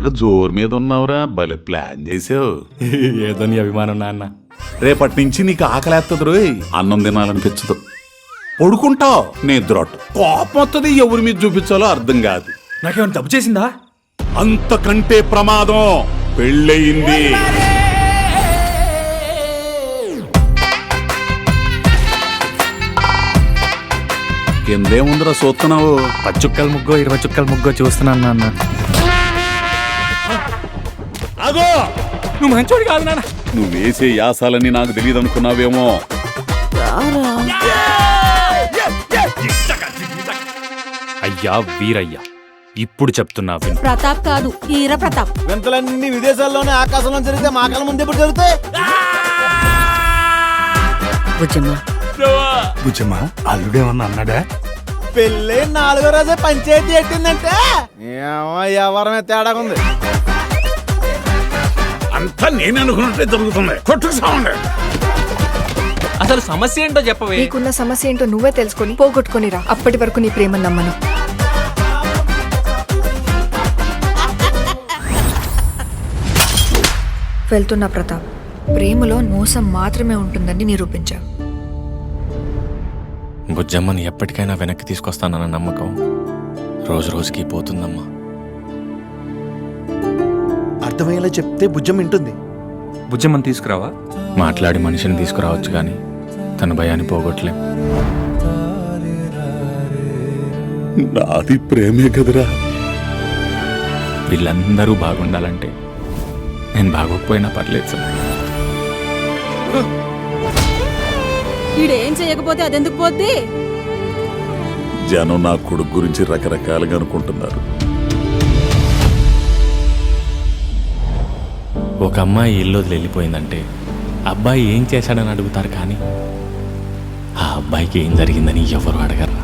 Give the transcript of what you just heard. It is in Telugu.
బాగా జోరు మీద ఉన్నావురా, భలే ప్లాన్ చేసావు. ఏదో నీ అభిమానం నాన్న. రేపటి నుంచి నీకు ఆకలేస్తుంది రోయ్, అన్నం తినాలనిపించదు. పడుకుంటావు, నిద్రొట్టు, కోపం వస్తుంది, ఎవరి మీద చూపించాలో అర్థం కాదు. నాకేమైనా తప్పు చేసిందా? అంతకంటే ప్రమాదం పెళ్ళయింది. కిందేముందిరా చూస్తున్నావు? 10 చుక్కల ముగ్గో 20 చుక్కల ముగ్గో చూస్తున్నాను నాన్న. అగో, నువ్వు మంచోడు కాదు నాన్న. నువ్వు వేసే యాసాలని నాకు తెలియదు అనుకున్నావేమో. అయ్యా వీరయ్యా, ఇప్పుడు చెప్తున్నా విను. ప్రతాప్ కాదు, ఈర ప్రతాప్. వింతలన్నీ విదేశాల్లోనే ఆకాశంలో జరిగితే మా కళ్ళ ముందు ఎప్పుడు జరుగుతాయి? బుజ్జమ్మ అల్లుడేమన్నా అన్నాడా? పెళ్ళి 4వ రోజే పంచాయతీ ఎట్టిందంటే ఎవరమే తేడా ఉంది. అంతా నేను అనుకున్నట్టే జరుగుతుంది. కొట్టుకు సావండి. అసలు సమస్య ఏంటో చెప్పవే. నీకున్న సమస్య ఏంటో నువ్వే తెలుసుకొని పోగొట్టుకునిరా. అప్పటి వరకు నీ ప్రేమ నమ్మను. వెళ్తున్నా ప్రతాప్. ప్రేమలో మోసం మాత్రమే ఉంటుందని నిరూపించావు. బుజ్జమ్మని ఎప్పటికైనా వెనక్కి తీసుకొస్తానన్న నమ్మకం రోజు రోజుకి పోతుందమ్మా. అర్థమయ్యేలా చెప్తే బుజ్జం వింటుంది. బుజ్జమ్మని తీసుకురావా? మాట్లాడి మనిషిని తీసుకురావచ్చు కానీ తన భయాన్ని పోగొట్టలేం. నాది ప్రేమే కదరా. వీళ్ళందరూ బాగుండాలంటే నేను బాగోకపోయినా పర్లేదు సార్. ఈడేం చేయకపోతే అదెందుకు పోద్ది? జనం నా కొడుకు గురించి రకరకాలుగా అనుకుంటున్నారు. ఒక అమ్మాయి ఇల్లు వదిలి వెళ్ళిపోయిందంటే అబ్బాయి ఏం చేశాడని అడుగుతారు కానీ ఆ అబ్బాయికి ఏం జరిగిందని ఎవరు అడగరా.